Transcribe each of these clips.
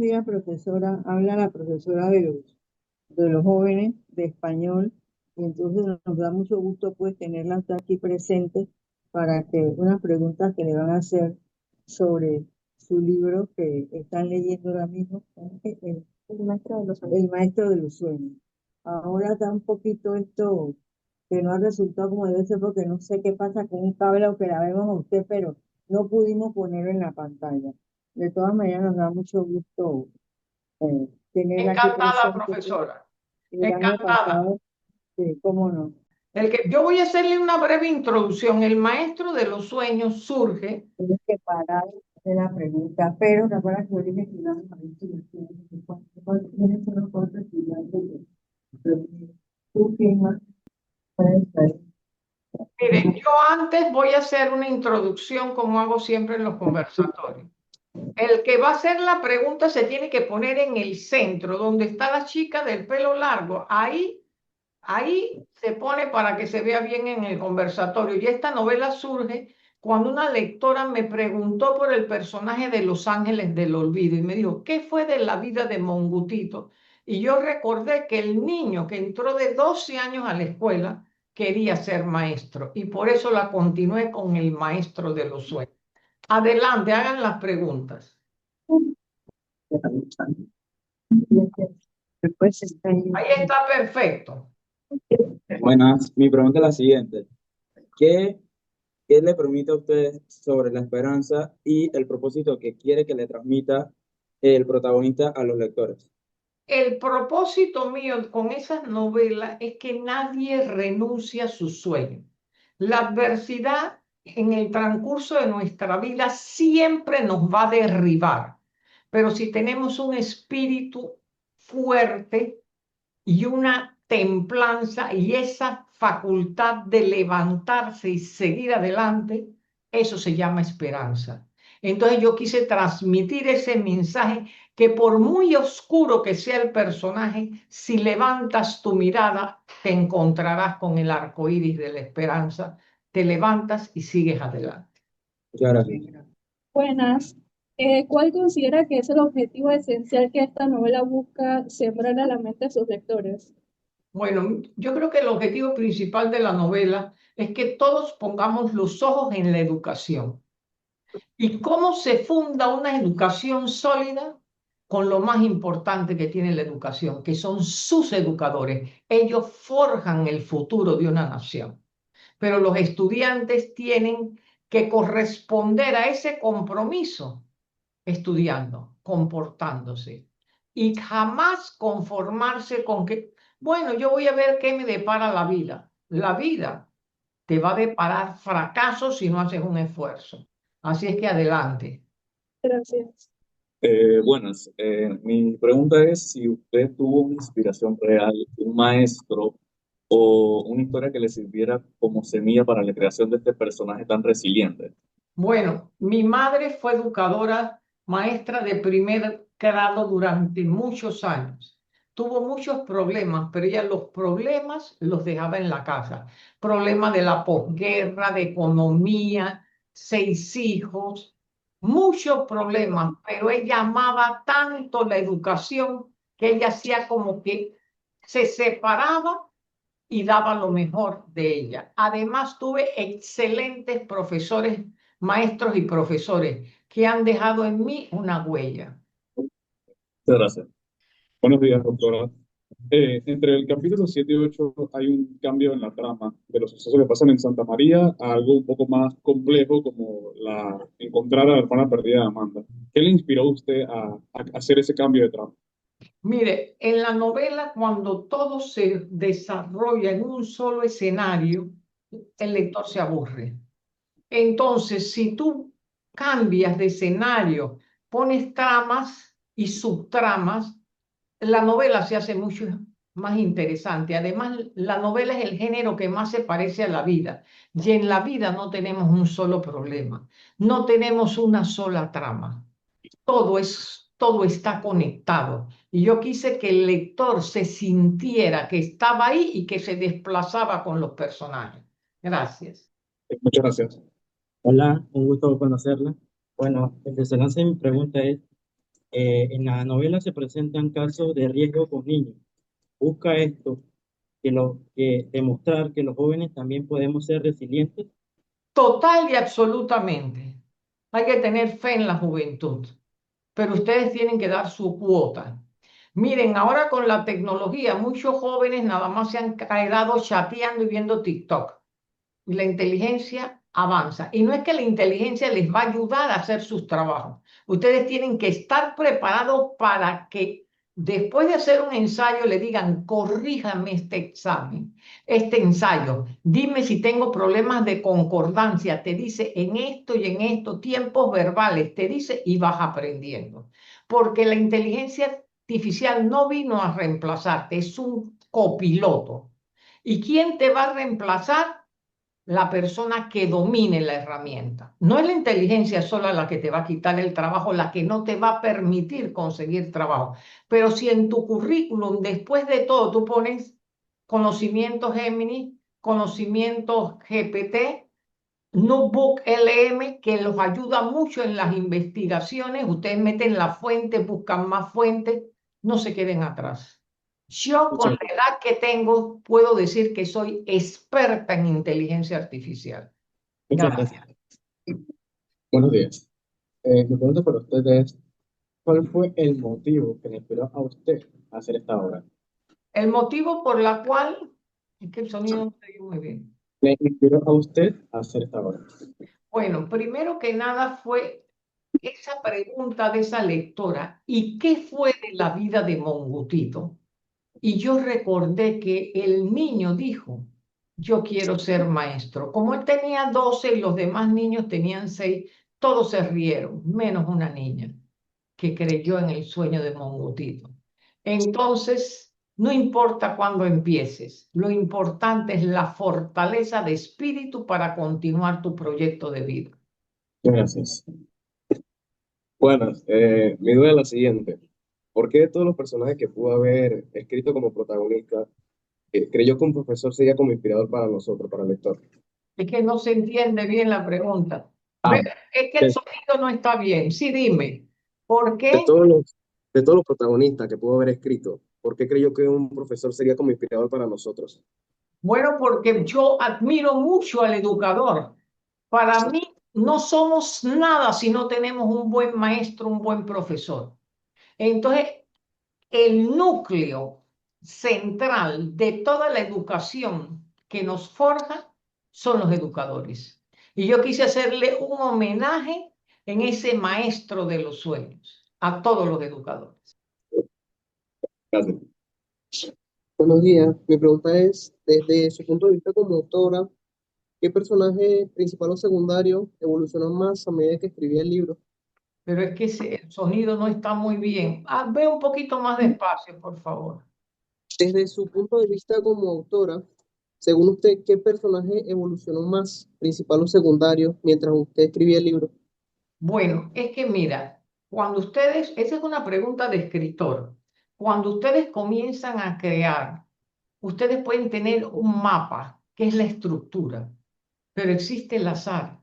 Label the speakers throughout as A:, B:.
A: Buenos días, profesora. Habla la profesora de los jóvenes de español. Y entonces nos da mucho gusto pues tenerla usted aquí presente para que unas preguntas que le van a hacer sobre su libro que están leyendo ahora mismo, El maestro de los sueños. Ahora está un poquito esto que no ha resultado como debe ser porque no sé qué pasa con un cable, aunque la vemos a usted, pero no pudimos ponerlo en la pantalla. De todas maneras, nos da mucho gusto tenerla aquí
B: Encantada,
A: presente.
B: profesora.
A: El año
B: Encantada.
A: pasado, sí, cómo no.
B: Yo voy a hacerle una breve introducción. El maestro de los sueños surge.
A: Tienes que parar de la pregunta, pero recuerda que yo dije que íbamos a ver si los estudiantes, ¿quiénes son los otros estudiantes? ¿Tú quién más puedes saber?
B: Mire, yo antes voy a hacer una introducción como hago siempre en los conversatorios. El que va a hacer la pregunta se tiene que poner en el centro, donde está la chica del pelo largo. Ahí se pone para que se vea bien en el conversatorio. Y esta novela surge cuando una lectora me preguntó por el personaje de Los Ángeles del Olvido y me dijo, ¿qué fue de la vida de Mongutito? Y yo recordé que el niño que entró de 12 años a la escuela quería ser maestro y por eso la continué con el maestro de los sueños. Adelante, hagan las preguntas.
A: Después está ahí.
B: Ahí está perfecto.
C: Buenas, mi pregunta es la siguiente. ¿Qué, qué le permite a usted sobre la esperanza y el propósito que quiere que le transmita el protagonista a los lectores?
B: El propósito mío con esas novelas es que nadie renuncia a sus sueños. La adversidad en el transcurso de nuestra vida siempre nos va a derribar, pero si tenemos un espíritu fuerte y una templanza y esa facultad de levantarse y seguir adelante, eso se llama esperanza. Entonces yo quise transmitir ese mensaje que por muy oscuro que sea el personaje, si levantas tu mirada, te encontrarás con el arco iris de la esperanza, te levantas y sigues adelante.
C: Muchas gracias.
D: Buenas. ¿Cuál considera que es el objetivo esencial que esta novela busca sembrar a la mente de sus lectores?
B: Bueno, yo creo que el objetivo principal de la novela es que todos pongamos los ojos en la educación. ¿Y cómo se funda una educación sólida? Con lo más importante que tiene la educación, que son sus educadores. Ellos forjan el futuro de una nación. Pero los estudiantes tienen que corresponder a ese compromiso estudiando, comportándose y jamás conformarse con que, bueno, yo voy a ver qué me depara la vida. La vida te va a deparar fracaso si no haces un esfuerzo. Así es que adelante.
D: Gracias.
C: Buenas, mi pregunta es si usted tuvo una inspiración real, un maestro o una historia que le sirviera como semilla para la creación de este personaje tan resiliente.
B: Bueno, mi madre fue educadora, maestra de primer grado durante muchos años. Tuvo muchos problemas, pero ella los problemas los dejaba en la casa. Problemas de la posguerra, de economía, 6 hijos, muchos problemas, pero ella amaba tanto la educación que ella hacía como que se separaba y daba lo mejor de ella. Además, tuve excelentes profesores, maestros y profesores que han dejado en mí una huella.
E: Muchas gracias. Buenos días, doctora. Entre el capítulo 7 y 8 hay un cambio en la trama de los sucesos que pasan en Santa María a algo un poco más complejo como encontrar a la hermana perdida de Amanda. ¿Qué le inspiró a usted a hacer ese cambio de trama?
B: Mire, en la novela, cuando todo se desarrolla en un solo escenario, el lector se aburre. Entonces, si tú cambias de escenario, pones tramas y subtramas, la novela se hace mucho más interesante. Además, la novela es el género que más se parece a la vida. Y en la vida no tenemos un solo problema, no tenemos una sola trama. Todo está conectado. Y yo quise que el lector se sintiera que estaba ahí y que se desplazaba con los personajes. Gracias.
E: Muchas gracias.
F: Hola, un gusto conocerla. Bueno, el desenlace de mi pregunta es, En la novela se presentan casos de riesgo con niños. Busca esto, que demostrar que los jóvenes también podemos ser resilientes.
B: Total y absolutamente. Hay que tener fe en la juventud, pero ustedes tienen que dar su cuota. Miren, ahora con la tecnología, muchos jóvenes nada más se han quedado chateando y viendo TikTok. Y la inteligencia avanza. Y no es que la inteligencia les va a ayudar a hacer sus trabajos. Ustedes tienen que estar preparados para que después de hacer un ensayo le digan, corríjame este examen, este ensayo, dime si tengo problemas de concordancia, te dice en esto, tiempos verbales, te dice y vas aprendiendo. Porque la inteligencia artificial no vino a reemplazarte, es un copiloto. ¿Y quién te va a reemplazar? La persona que domine la herramienta. No es la inteligencia sola la que te va a quitar el trabajo, la que no te va a permitir conseguir trabajo. Pero si en tu currículum, después de todo, tú pones conocimientos Gemini, conocimientos GPT, Notebook LM, que los ayuda mucho en las investigaciones, ustedes meten la fuente, buscan más fuentes, no se queden atrás. Yo con
C: Muchas
B: la edad que tengo puedo decir que soy experta en inteligencia artificial.
C: muchas
B: Gracias.
C: gracias.
G: Buenos días. Mi pregunta para usted es, ¿cuál fue el motivo que le inspiró a usted a hacer esta obra?
B: El motivo por la cual, es que el sonido no se oye muy bien.
G: ¿Le inspiró a usted a hacer esta obra?
B: Bueno, primero que nada fue esa pregunta de esa lectora, ¿y qué fue de la vida de Mongutito? Y yo recordé que el niño dijo, yo quiero ser maestro. Como él tenía 12 y los demás niños tenían 6, todos se rieron, menos una niña que creyó en el sueño de Mongutito. Entonces, no importa cuándo empieces, lo importante es la fortaleza de espíritu para continuar tu proyecto de vida.
G: Gracias. Bueno, mi duda es la siguiente. ¿Por qué de todos los personajes que pudo haber escrito como protagonista, creyó que un profesor sería como inspirador para nosotros, para el lector?
B: Es que no se entiende bien la pregunta.
G: Ah,
B: Es que el
G: de,
B: sonido no está bien. Sí, dime, ¿por
G: de
B: qué?
G: todos los, de todos los protagonistas que pudo haber escrito, ¿por qué creyó que un profesor sería como inspirador para nosotros?
B: Bueno, porque yo admiro mucho al educador. Para mí no somos nada si no tenemos un buen maestro, un buen profesor. Entonces, el núcleo central de toda la educación que nos forja son los educadores. Y yo quise hacerle un homenaje en ese maestro de los sueños, a todos los educadores.
G: Gracias. Buenos días. Mi pregunta es, desde su punto de vista como autora, ¿qué personaje principal o secundario evolucionó más a medida que escribía el libro?
B: Pero es que el sonido no está muy bien. Ve un poquito más despacio, por favor.
G: Desde su punto de vista como autora, según usted, ¿qué personaje evolucionó más, principal o secundario, mientras usted escribía el libro?
B: Bueno, es que mira, cuando ustedes, esa es una pregunta de escritor, cuando ustedes comienzan a crear, ustedes pueden tener un mapa, que es la estructura, pero existe el azar.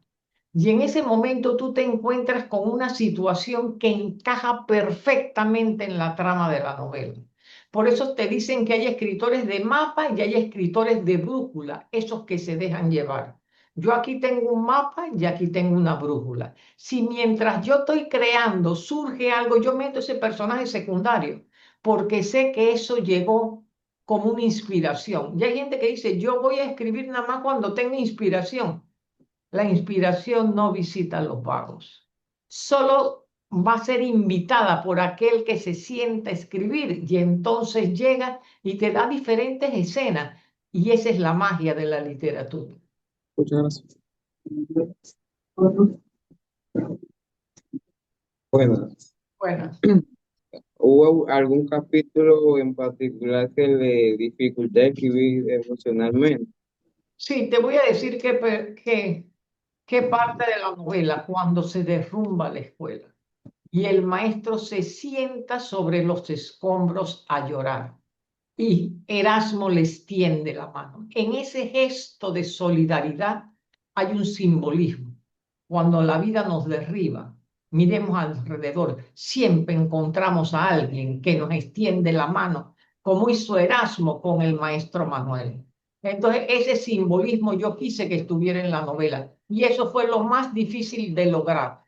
B: Y en ese momento tú te encuentras con una situación que encaja perfectamente en la trama de la novela. Por eso te dicen que hay escritores de mapa y hay escritores de brújula, esos que se dejan llevar. Yo aquí tengo un mapa y aquí tengo una brújula. Si mientras yo estoy creando surge algo, yo meto ese personaje secundario, porque sé que eso llegó como una inspiración. Y hay gente que dice, yo voy a escribir nada más cuando tenga inspiración. La inspiración no visita a los vagos. Solo va a ser invitada por aquel que se sienta a escribir y entonces llega y te da diferentes escenas. Y esa es la magia de la literatura.
G: Muchas gracias.
C: Bueno,
B: Bueno,
C: ¿hubo algún capítulo en particular que le dificultó escribir emocionalmente?
B: sí, te voy a decir qué parte de la novela, cuando se derrumba la escuela y el maestro se sienta sobre los escombros a llorar. Y Erasmo les tiende la mano. En ese gesto de solidaridad hay un simbolismo. Cuando la vida nos derriba, miremos alrededor, siempre encontramos a alguien que nos extiende la mano, como hizo Erasmo con el maestro Manuel. Entonces, ese simbolismo yo quise que estuviera en la novela, y eso fue lo más difícil de lograr.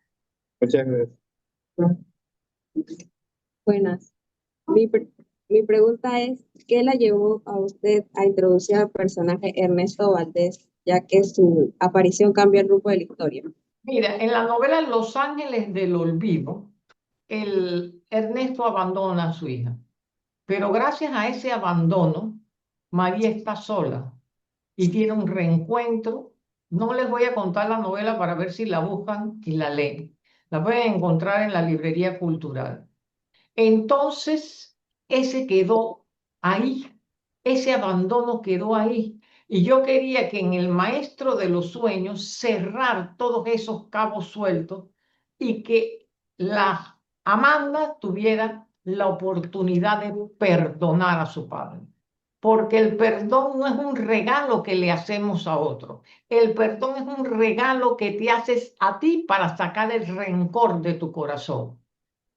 G: Muchas gracias.
H: Buenas. Mi pregunta es, ¿qué la llevó a usted a introducir al personaje Ernesto Valdés, ya que su aparición cambia el rumbo de la historia?
B: Mira, en la novela Los Ángeles del Olvido, el Ernesto abandona a su hija, pero gracias a ese abandono, María está sola y tiene un reencuentro. No les voy a contar la novela para ver si la buscan y la leen. La pueden encontrar en la librería cultural. Entonces, ese quedó ahí, ese abandono quedó ahí. Y yo quería que en el Maestro de los Sueños cerrar todos esos cabos sueltos y que la Amanda tuviera la oportunidad de perdonar a su padre. Porque el perdón no es un regalo que le hacemos a otro. El perdón es un regalo que te haces a ti para sacar el rencor de tu corazón,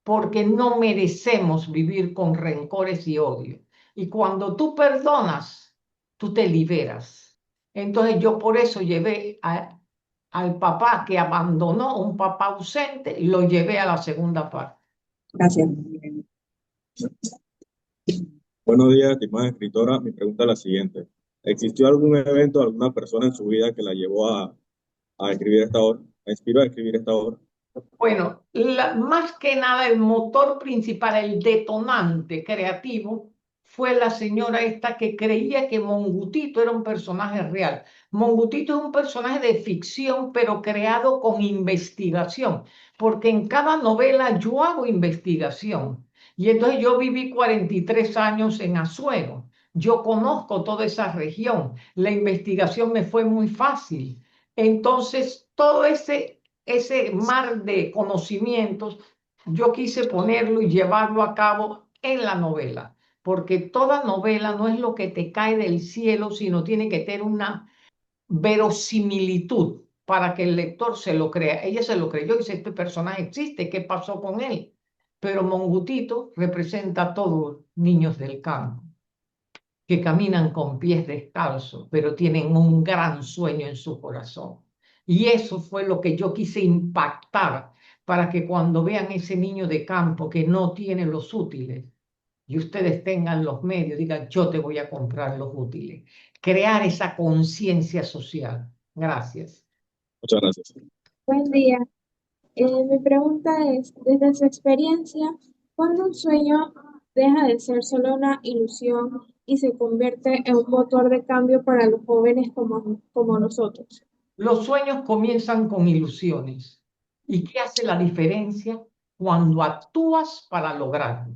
B: porque no merecemos vivir con rencores y odio. Y cuando tú perdonas, tú te liberas. Entonces yo por eso llevé al papá que abandonó, un papá ausente, lo llevé a la segunda parte.
H: Gracias.
C: Buenos días, estimada escritora. Mi pregunta es la siguiente. ¿Existió algún evento, alguna persona en su vida que la llevó a escribir esta obra, a inspiró a escribir esta obra?
B: Bueno, más que nada el motor principal, el detonante creativo, fue la señora esta que creía que Mongutito era un personaje real. Mongutito es un personaje de ficción, pero creado con investigación, porque en cada novela yo hago investigación. Y entonces yo viví 43 años en Azuero. Yo conozco toda esa región. La investigación me fue muy fácil. Entonces, todo ese mar de conocimientos, yo quise ponerlo y llevarlo a cabo en la novela, porque toda novela no es lo que te cae del cielo, sino tiene que tener una verosimilitud para que el lector se lo crea. Ella se lo creyó y dice, este personaje existe, ¿qué pasó con él? Pero Mongutito representa a todos niños del campo que caminan con pies descalzos, pero tienen un gran sueño en su corazón. Y eso fue lo que yo quise impactar para que cuando vean ese niño de campo que no tiene los útiles y ustedes tengan los medios, digan, yo te voy a comprar los útiles. Crear esa conciencia social. Gracias.
C: Muchas gracias.
I: Buen día. Mi pregunta es, desde su experiencia, ¿cuándo un sueño deja de ser solo una ilusión y se convierte en un motor de cambio para los jóvenes como nosotros?
B: Los sueños comienzan con ilusiones. ¿Y qué hace la diferencia? Cuando actúas para lograrlo.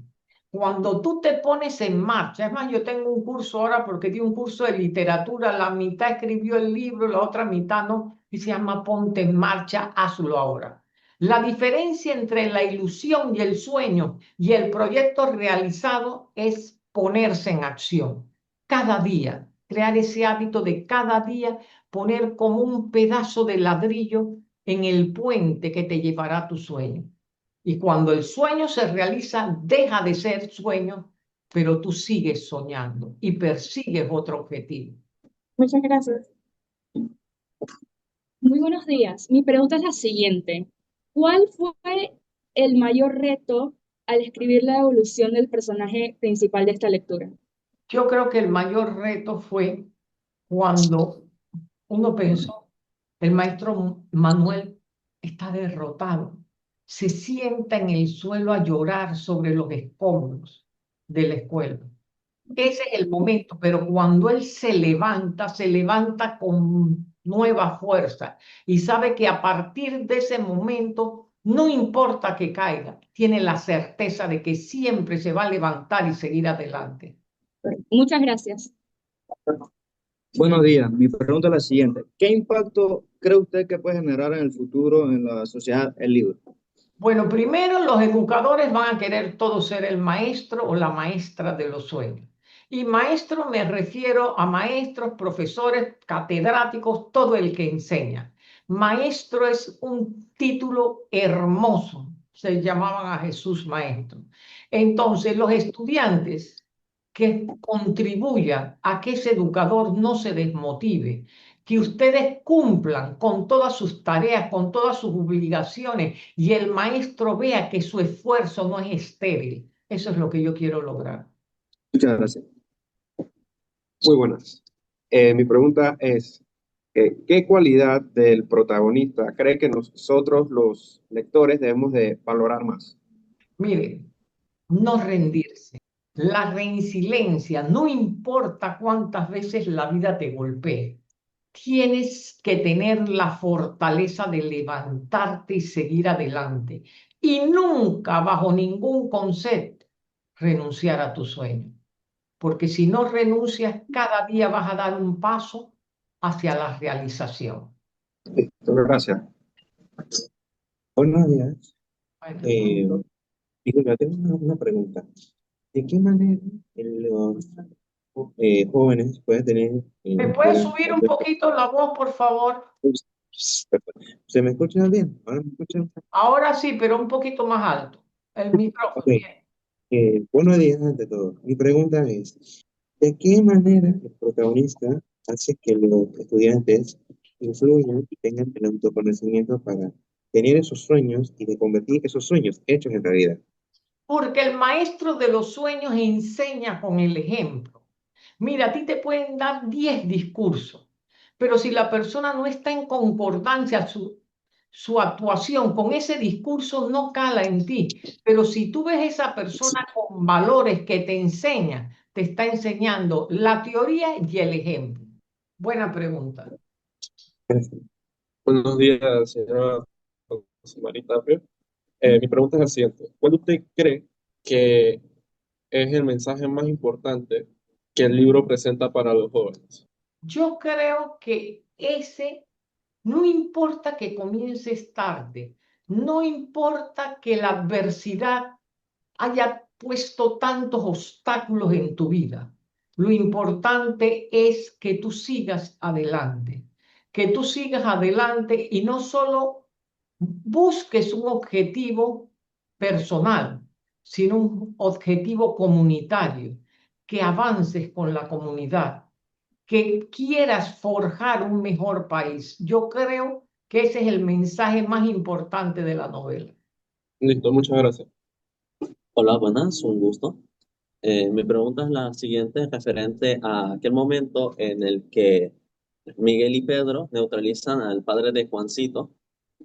B: Cuando tú te pones en marcha, es más, yo tengo un curso ahora porque di un curso de literatura, la mitad escribió el libro, la otra mitad no, y se llama Ponte en marcha, hazlo ahora. La diferencia entre la ilusión y el sueño y el proyecto realizado es ponerse en acción. Cada día, crear ese hábito de cada día poner como un pedazo de ladrillo en el puente que te llevará a tu sueño. Y cuando el sueño se realiza, deja de ser sueño, pero tú sigues soñando y persigues otro objetivo.
I: Muchas gracias.
D: Muy buenos días. Mi pregunta es la siguiente. ¿Cuál fue el mayor reto al escribir la evolución del personaje principal de esta lectura?
B: Yo creo que el mayor reto fue cuando uno pensó, el maestro Manuel está derrotado, se sienta en el suelo a llorar sobre los escombros de la escuela. Ese es el momento, pero cuando él se levanta con nueva fuerza y sabe que a partir de ese momento, no importa que caiga, tiene la certeza de que siempre se va a levantar y seguir adelante.
D: Muchas gracias.
F: Buenos días. Mi pregunta es la siguiente. ¿Qué impacto cree usted que puede generar en el futuro en la sociedad el libro?
B: Bueno, primero los educadores van a querer todos ser el maestro o la maestra de los sueños. Y maestro me refiero a maestros, profesores, catedráticos, todo el que enseña. Maestro es un título hermoso. Se llamaban a Jesús maestro. Entonces, los estudiantes que contribuyan a que ese educador no se desmotive, que ustedes cumplan con todas sus tareas, con todas sus obligaciones y el maestro vea que su esfuerzo no es estéril. Eso es lo que yo quiero lograr.
G: Muchas gracias. Muy buenas. Mi pregunta es, ¿qué cualidad del protagonista cree que nosotros los lectores debemos de valorar más?
B: Miren, no rendirse. La resiliencia, no importa cuántas veces la vida te golpee, tienes que tener la fortaleza de levantarte y seguir adelante. Y nunca, bajo ningún concepto, renunciar a tu sueño. Porque si no renuncias, cada día vas a dar un paso hacia la realización.
G: Listo, gracias.
C: Buenos días.
B: Bueno,
C: Disculpa, tengo una pregunta. ¿De qué manera los jóvenes pueden tener
B: ¿me puedes subir un poquito la voz, por favor?
C: ¿Se me escucha bien? ¿Ahora me escuchan?
B: Ahora sí, pero un poquito más alto. El micrófono.
C: Ok. Buenos días ante todo. Mi pregunta es, ¿de qué manera el protagonista hace que los estudiantes influyan y tengan el autoconocimiento para tener esos sueños y de convertir esos sueños hechos en realidad?
B: Porque el maestro de los sueños enseña con el ejemplo. Mira, a ti te pueden dar 10 discursos, pero si la persona no está en concordancia su actuación con ese discurso, no cala en ti. Pero si tú ves esa persona con valores que te enseña, te está enseñando la teoría y el ejemplo. Buena pregunta.
C: Gracias.
E: Buenos días, señora Marita Tapia. Mi pregunta es la siguiente. ¿Cuál usted cree que es el mensaje más importante que el libro presenta para los jóvenes?
B: Yo creo que no importa que comiences tarde, no importa que la adversidad haya puesto tantos obstáculos en tu vida. Lo importante es que tú sigas adelante y no solo busques un objetivo personal, sino un objetivo comunitario, que avances con la comunidad, que quieras forjar un mejor país. Yo creo que ese es el mensaje más importante de la novela.
E: Listo, muchas gracias.
J: Hola, buenas, un gusto. Mi pregunta es la siguiente, referente a aquel momento en el que Miguel y Pedro neutralizan al padre de Juancito.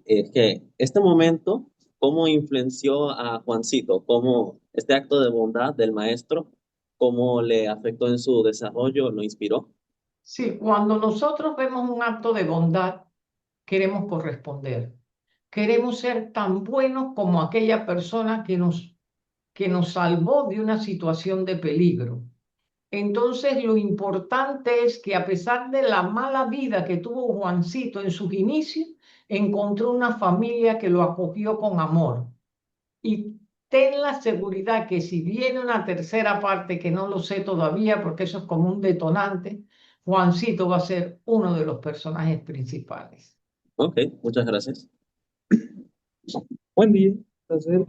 J: Que este momento, ¿cómo influenció a Juancito? ¿Cómo este acto de bondad del maestro, cómo le afectó en su desarrollo, lo inspiró?
B: Sí, cuando nosotros vemos un acto de bondad, queremos corresponder. Queremos ser tan buenos como aquella persona que nos salvó de una situación de peligro. Entonces, lo importante es que a pesar de la mala vida que tuvo Juancito en sus inicios, encontró una familia que lo acogió con amor. Y ten la seguridad que si viene una tercera parte, que no lo sé todavía porque eso es como un detonante, Juancito va a ser uno de los personajes principales.
J: Ok, muchas gracias.
K: Buen día. Entonces,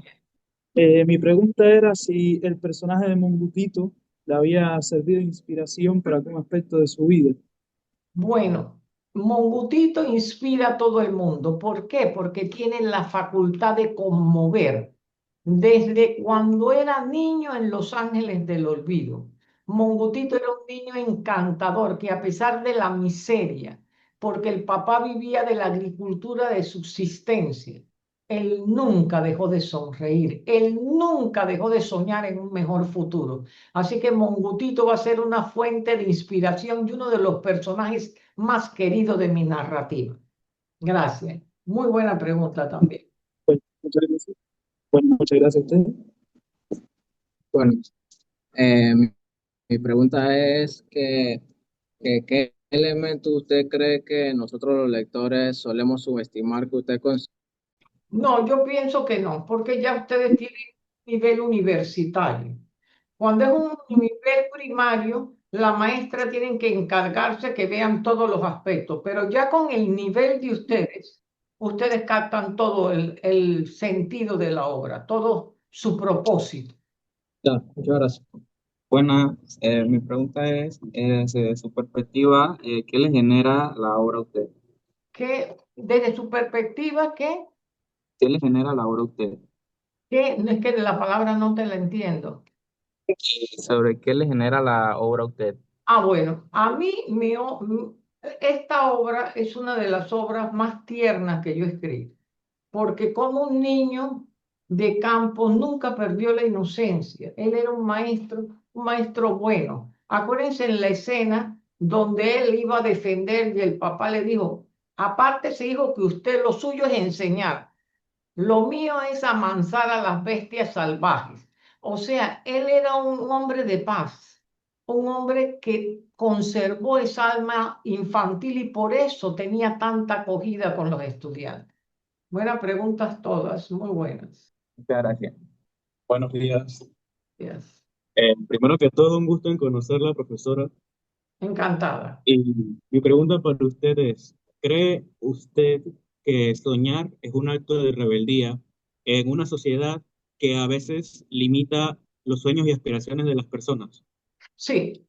K: mi pregunta era si el personaje de Mongutito le había servido de inspiración para algún aspecto de su vida.
B: Bueno, Mongutito inspira a todo el mundo. ¿Por qué? Porque tiene la facultad de conmover. Desde cuando era niño en Los Ángeles del Olvido, Mongutito era un niño encantador que a pesar de la miseria, porque el papá vivía de la agricultura de subsistencia, él nunca dejó de sonreír, él nunca dejó de soñar en un mejor futuro. Así que Mongutito va a ser una fuente de inspiración y uno de los personajes más queridos de mi narrativa. Gracias. Muy buena pregunta también.
K: Pues, muchas gracias. Bueno, muchas gracias a usted.
L: Bueno, mi pregunta es ¿qué elemento usted cree que nosotros los lectores solemos subestimar que usted
B: No, yo pienso que no, porque ya ustedes tienen nivel universitario. Cuando es un nivel primario, la maestra tiene que encargarse que vean todos los aspectos, pero ya con el nivel de ustedes, ustedes captan todo el sentido de la obra, todo su propósito.
C: Ya, muchas gracias. Buena, mi pregunta es, desde su perspectiva, ¿qué le genera la obra a usted?
B: Que desde su perspectiva,
C: ¿Qué le genera la obra a usted?
B: es que la palabra no te la entiendo.
C: ¿Sobre qué le genera la obra a usted?
B: Bueno, a mí esta obra es una de las obras más tiernas que yo escribí, porque como un niño de campo nunca perdió la inocencia. Él era un maestro bueno. Acuérdense en la escena donde él iba a defender y el papá le dijo, apártese, hijo, que usted lo suyo es enseñar. Lo mío es amansar a las bestias salvajes. O sea, él era un hombre de paz, un hombre que conservó esa alma infantil y por eso tenía tanta acogida con los estudiantes. Buenas preguntas todas, muy buenas.
C: Muchas gracias. Buenos días.
B: Yes.
C: Primero que todo, un gusto en conocerla, profesora.
B: Encantada.
C: Y mi pregunta para usted es, ¿cree usted que soñar es un acto de rebeldía en una sociedad que a veces limita los sueños y aspiraciones de las personas?
B: Sí,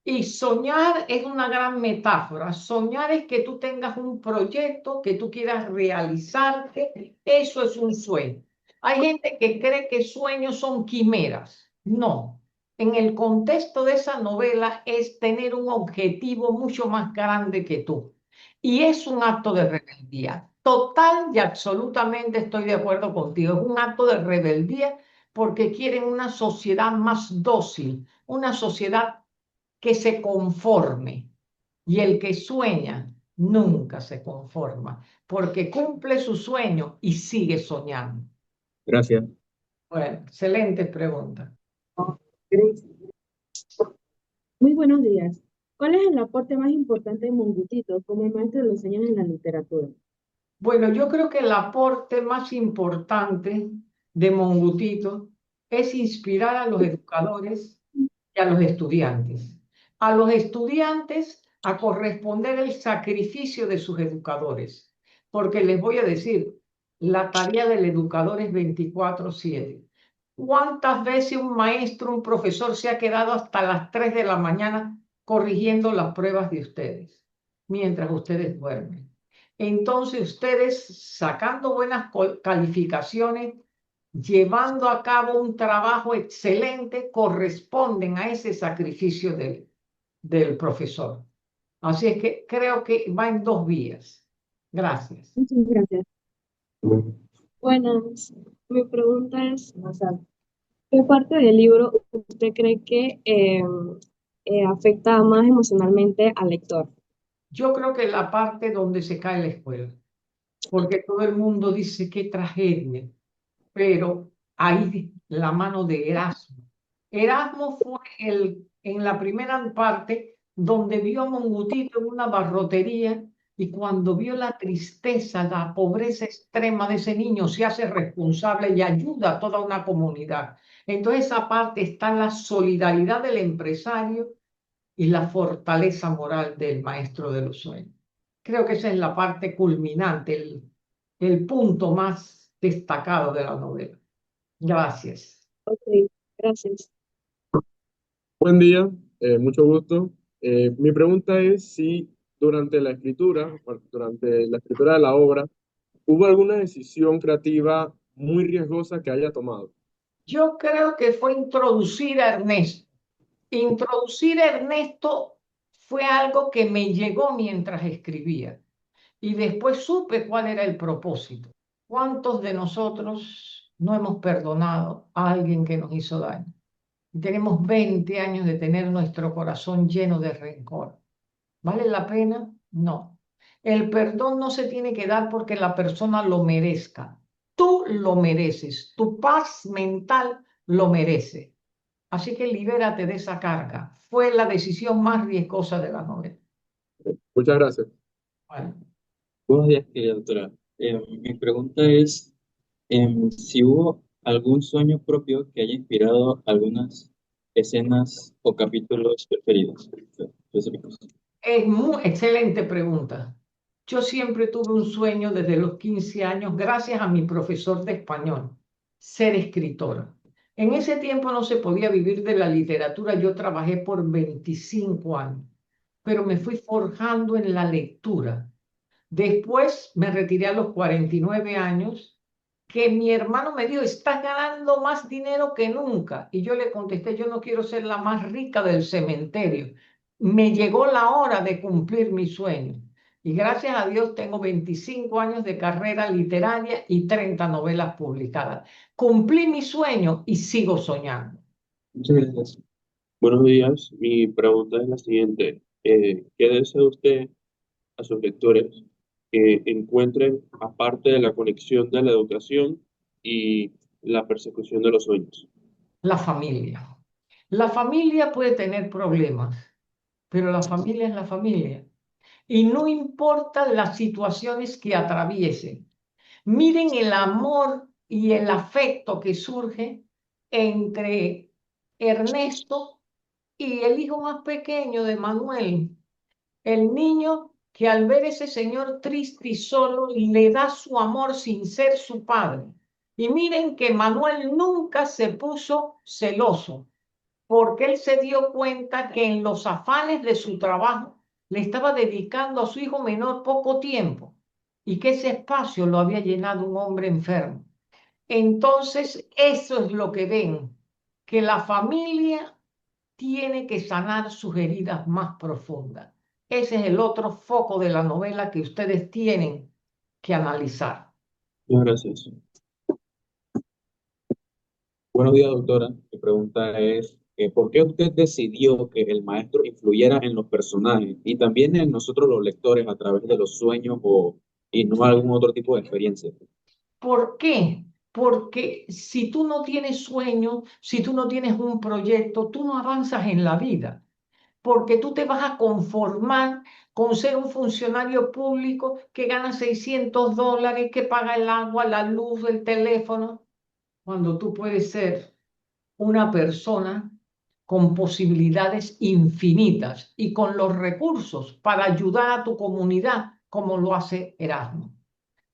B: y soñar es una gran metáfora. Soñar es que tú tengas un proyecto, que tú quieras realizarte. Eso es un sueño. Hay gente que cree que sueños son quimeras. No. En el contexto de esa novela es tener un objetivo mucho más grande que tú. Y es un acto de rebeldía. Total y absolutamente estoy de acuerdo contigo. Es un acto de rebeldía porque quieren una sociedad más dócil, una sociedad que se conforme. Y el que sueña nunca se conforma, porque cumple su sueño y sigue soñando.
C: Gracias.
B: Bueno, excelente pregunta.
I: Muy buenos días. ¿Cuál es el aporte más importante de Mongutito como maestro de los años en la literatura?
B: Bueno, yo creo que el aporte más importante de Mongutito es inspirar a los educadores y a los estudiantes. A los estudiantes a corresponder el sacrificio de sus educadores. Porque les voy a decir, la tarea del educador es 24/7. ¿Cuántas veces un maestro, un profesor se ha quedado hasta las 3 de la mañana corrigiendo las pruebas de ustedes, mientras ustedes duermen? Entonces ustedes sacando buenas calificaciones, llevando a cabo un trabajo excelente, corresponden a ese sacrificio del profesor. Así es que creo que va en dos vías. Gracias.
I: Muchas gracias. Buenas. Mi pregunta es, ¿qué parte del libro usted cree que afecta más emocionalmente al lector?
B: Yo creo que la parte donde se cae la escuela, porque todo el mundo dice qué tragedia, pero ahí la mano de Erasmo. Erasmo fue en la primera parte donde vio a Mongutito en una barrotería y cuando vio la tristeza, la pobreza extrema de ese niño, se hace responsable y ayuda a toda una comunidad. Entonces, esa parte está la solidaridad del empresario y la fortaleza moral del maestro de los sueños. Creo que esa es la parte culminante, el punto más destacado de la novela. Gracias.
I: Ok, gracias.
M: Buen día, mucho gusto. Mi pregunta es si durante la escritura, bueno, durante la escritura de la obra, ¿hubo alguna decisión creativa muy riesgosa que haya tomado?
B: Yo creo que fue introducir a Ernesto. Introducir a Ernesto fue algo que me llegó mientras escribía y después supe cuál era el propósito. ¿Cuántos de nosotros no hemos perdonado a alguien que nos hizo daño? Tenemos 20 años de tener nuestro corazón lleno de rencor. ¿Vale la pena? No. El perdón no se tiene que dar porque la persona lo merezca. Tú lo mereces. Tu paz mental lo merece. Así que libérate de esa carga. Fue la decisión más riesgosa de la novela.
M: Muchas gracias.
B: Bueno,
J: Buenos días, querida doctora. Mi pregunta es si hubo algún sueño propio que haya inspirado algunas escenas o capítulos preferidos específicos.
B: Es muy excelente pregunta. Yo siempre tuve un sueño desde los 15 años, gracias a mi profesor de español, ser escritora. En ese tiempo no se podía vivir de la literatura. Yo trabajé por 25 años, pero me fui forjando en la lectura. Después me retiré a los 49 años, que mi hermano me dijo, estás ganando más dinero que nunca. Y yo le contesté, yo no quiero ser la más rica del cementerio. Me llegó la hora de cumplir mi sueño. Y gracias a Dios tengo 25 años de carrera literaria y 30 novelas publicadas. Cumplí mi sueño y sigo soñando.
N: Muchas gracias. Buenos días. Mi pregunta es la siguiente. ¿Qué desea usted a sus lectores que encuentren aparte de la conexión de la educación y la persecución de los sueños?
B: La familia. La familia puede tener problemas, pero la familia es la familia. Y no importa las situaciones que atraviesen. Miren el amor y el afecto que surge entre Ernesto y el hijo más pequeño de Manuel. El niño que al ver ese señor triste y solo le da su amor sin ser su padre. Y miren que Manuel nunca se puso celoso, porque él se dio cuenta que en los afanes de su trabajo le estaba dedicando a su hijo menor poco tiempo y que ese espacio lo había llenado un hombre enfermo. Entonces, eso es lo que ven, que la familia tiene que sanar sus heridas más profundas. Ese es el otro foco de la novela que ustedes tienen que analizar.
N: Muchas gracias.
C: Buenos días, doctora. Mi pregunta es, ¿por qué usted decidió que el maestro influyera en los personajes y también en nosotros los lectores a través de los sueños y no algún otro tipo de experiencia?
B: ¿Por qué? Porque si tú no tienes sueño, si tú no tienes un proyecto, tú no avanzas en la vida. Porque tú te vas a conformar con ser un funcionario público que gana $600, que paga el agua, la luz, el teléfono, cuando tú puedes ser una persona con posibilidades infinitas y con los recursos para ayudar a tu comunidad, como lo hace Erasmo.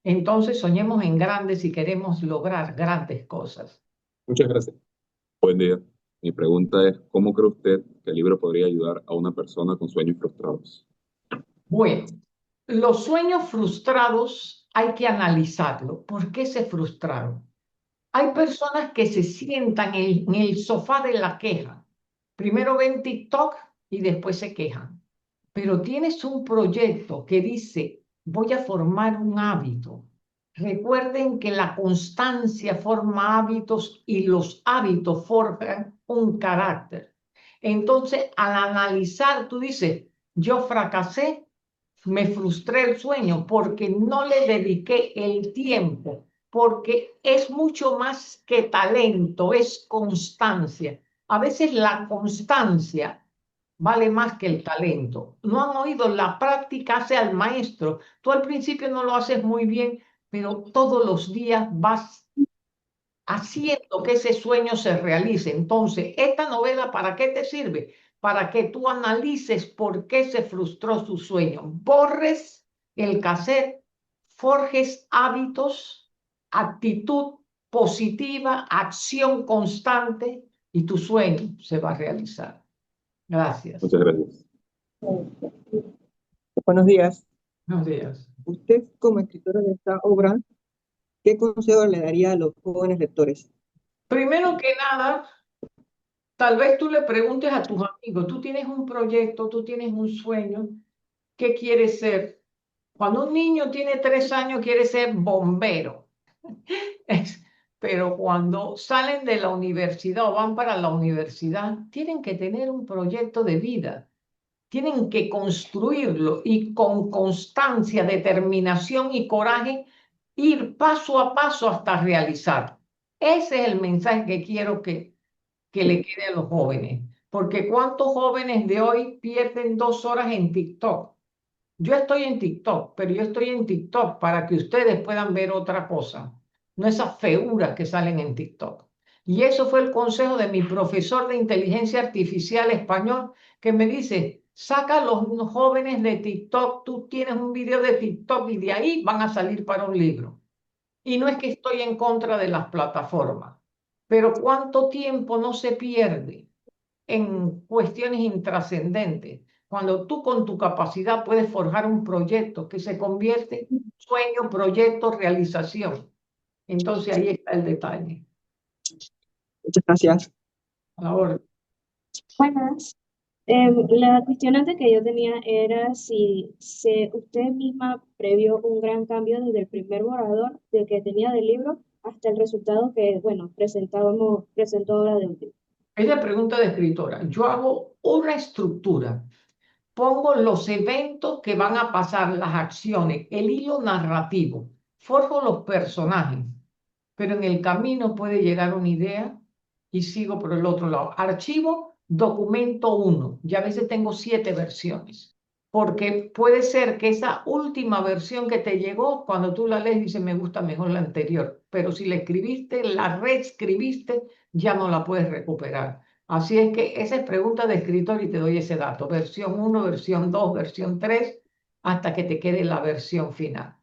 B: Entonces soñemos en grande si queremos lograr grandes cosas.
E: Muchas gracias. Buen día. Mi pregunta es, ¿cómo cree usted que el libro podría ayudar a una persona con sueños frustrados?
B: Bueno, los sueños frustrados hay que analizarlo. ¿Por qué se frustraron? Hay personas que se sientan en el sofá de la queja. Primero ven TikTok y después se quejan. Pero tienes un proyecto que dice, voy a formar un hábito. Recuerden que la constancia forma hábitos y los hábitos forjan un carácter. Entonces, al analizar, tú dices, yo fracasé, me frustré el sueño porque no le dediqué el tiempo, porque es mucho más que talento, es constancia. A veces la constancia vale más que el talento. No han oído, la práctica hace al maestro. Tú al principio no lo haces muy bien, pero todos los días vas haciendo que ese sueño se realice. Entonces, esta novela, ¿para qué te sirve? Para que tú analices por qué se frustró su sueño. Borres el cassette, forjes hábitos, actitud positiva, acción constante y tu sueño se va a realizar. Gracias.
E: Muchas gracias.
A: Buenos días.
B: Buenos días.
A: Usted, como escritora de esta obra, ¿qué consejo le daría a los jóvenes lectores?
B: Primero que nada, tal vez tú le preguntes a tus amigos, tú tienes un proyecto, tú tienes un sueño, ¿qué quieres ser? Cuando un niño tiene 3 años quiere ser bombero, pero cuando salen de la universidad o van para la universidad, tienen que tener un proyecto de vida, tienen que construirlo y con constancia, determinación y coraje ir paso a paso hasta realizar. Ese es el mensaje que quiero que le quede a los jóvenes, porque ¿cuántos jóvenes de hoy pierden 2 horas en TikTok? Yo estoy en TikTok, pero yo estoy en TikTok para que ustedes puedan ver otra cosa, no esas feuras que salen en TikTok. Y eso fue el consejo de mi profesor de inteligencia artificial español, que me dice, saca a los jóvenes de TikTok, tú tienes un video de TikTok y de ahí van a salir para un libro. Y no es que estoy en contra de las plataformas, pero ¿cuánto tiempo no se pierde en cuestiones intrascendentes? Cuando tú con tu capacidad puedes forjar un proyecto que se convierte en sueño, proyecto, realización. Entonces ahí está el detalle.
L: Muchas gracias.
B: A la orden.
I: Buenas. La cuestionante que yo tenía era si usted misma previó un gran cambio desde el primer borrador de que tenía del libro hasta el resultado que, bueno, presentó ahora de último.
B: Es la pregunta de escritora. Yo hago una estructura, pongo los eventos que van a pasar, las acciones, el hilo narrativo, forjo los personajes, pero en el camino puede llegar una idea y sigo por el otro lado. Archivo, documento 1, y a veces tengo 7 versiones, porque puede ser que esa última versión que te llegó, cuando tú la lees, dices, me gusta mejor la anterior, pero si la escribiste, la reescribiste, ya no la puedes recuperar. Así es que esa es pregunta de escritor y te doy ese dato, versión 1, versión 2, versión 3, hasta que te quede la versión final.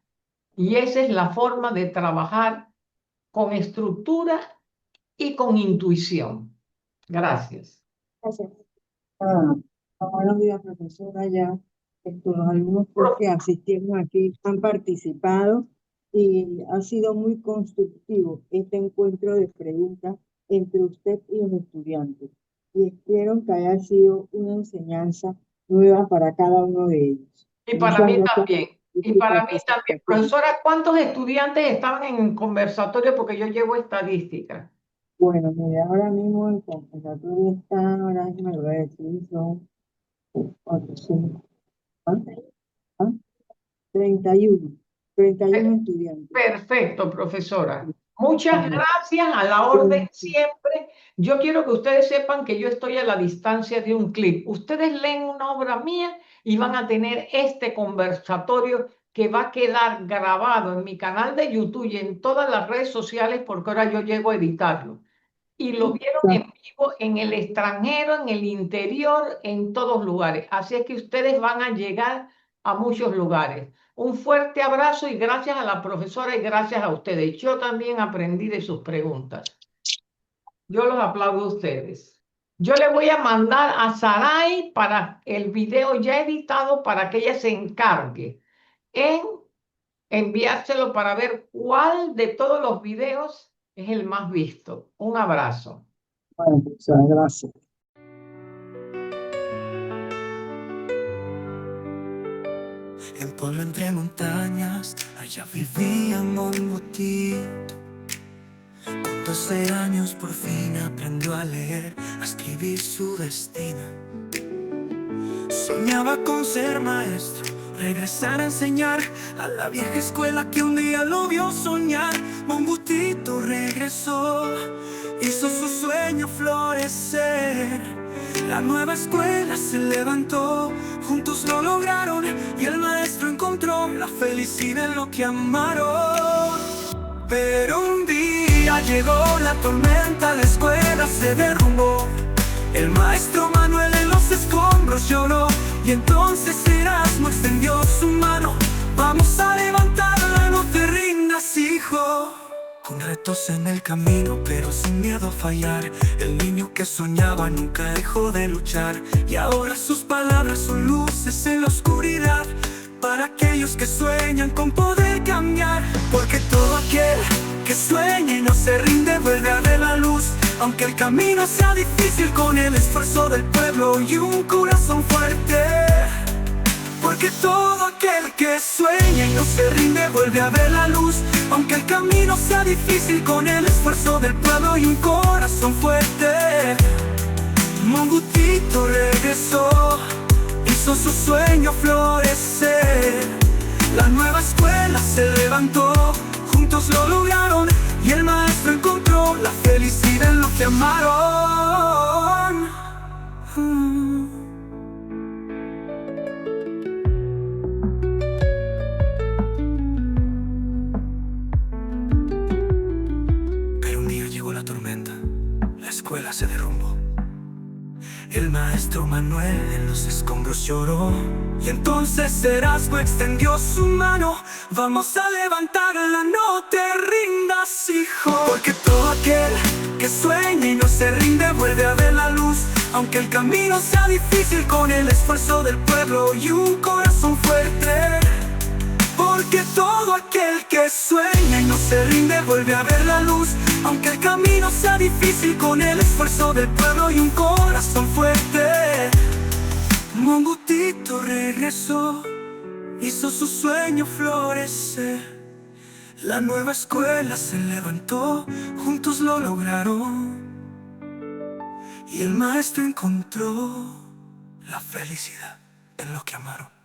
B: Y esa es la forma de trabajar con estructura y con intuición. Gracias.
I: Gracias.
A: Buenos días, profesora. Ya los alumnos pues, que asistieron aquí han participado y ha sido muy constructivo este encuentro de preguntas entre usted y los estudiantes. Y espero que haya sido una enseñanza nueva para cada uno de ellos.
B: Y para
A: Muchas
B: mí
A: gracias
B: también.
A: por
B: Y
A: su
B: para mí también.
A: participación.
B: Profesora, ¿cuántos estudiantes estaban en conversatorio? Porque yo llevo estadística.
A: Bueno, mire, ahora mismo el conversatorio está, ahora mismo me lo voy a decir, son 4, 5, 31 estudiantes.
B: Perfecto, profesora. Muchas gracias, a la orden siempre. Yo quiero que ustedes sepan que yo estoy a la distancia de un clic. Ustedes leen una obra mía y van a tener este conversatorio que va a quedar grabado en mi canal de YouTube y en todas las redes sociales porque ahora yo llego a editarlo. Y lo vieron en vivo en el extranjero, en el interior, en todos lugares. Así es que ustedes van a llegar a muchos lugares. Un fuerte abrazo y gracias a la profesora y gracias a ustedes. Yo también aprendí de sus preguntas. Yo los aplaudo a ustedes. Yo le voy a mandar a Sarai para el video ya editado para que ella se encargue en enviárselo para ver cuál de todos los videos es el más visto. Un abrazo.
A: Bueno, profesora, gracias.
O: En pueblo entre montañas, allá vivía Monbutito. Con 12 años por fin aprendió a leer, a escribir su destino. Soñaba con ser maestro, regresar a enseñar a la vieja escuela que un día lo vio soñar. Monbutito regresó, hizo su sueño florecer. La nueva escuela se levantó, juntos lo lograron y el maestro encontró la felicidad en lo que amaron. Pero un día llegó la tormenta, la escuela se derrumbó. El maestro Manuel en los escombros lloró y entonces Erasmo extendió su mano. Vamos a levantarla, no te rindas, hijo. Con retos en el camino, pero sin miedo a fallar, el niño que soñaba nunca dejó de luchar. Y ahora sus palabras son luces en la oscuridad, para aquellos que sueñan con poder cambiar. Porque todo aquel que sueña y no se rinde vuelve a ver la luz. Aunque el camino sea difícil, con el esfuerzo del pueblo y un corazón fuerte. Porque todo aquel que sueña y no se rinde vuelve a ver la luz. Aunque el camino sea difícil, con el esfuerzo del pueblo y un corazón fuerte. Monbutito regresó, hizo su sueño florecer. La nueva escuela se levantó, juntos lo lograron y el maestro encontró la felicidad en lo que amaron. Pero un día llegó la tormenta. se derrumbó. El maestro Manuel en los escombros lloró. Y entonces Erasmo extendió su mano. Vamos a levantarla, no te rindas, hijo. Porque todo aquel que sueña y no se rinde vuelve a ver la luz. Aunque el camino sea difícil, con el esfuerzo del pueblo y un corazón fuerte. Porque todo aquel que sueña y no se rinde vuelve a ver la luz. Aunque el camino sea difícil, con el esfuerzo del pueblo y un corazón fuerte. Mongutito regresó, hizo su sueño florecer. La nueva escuela se levantó, juntos lo lograron. Y el maestro encontró la felicidad en lo que amaron.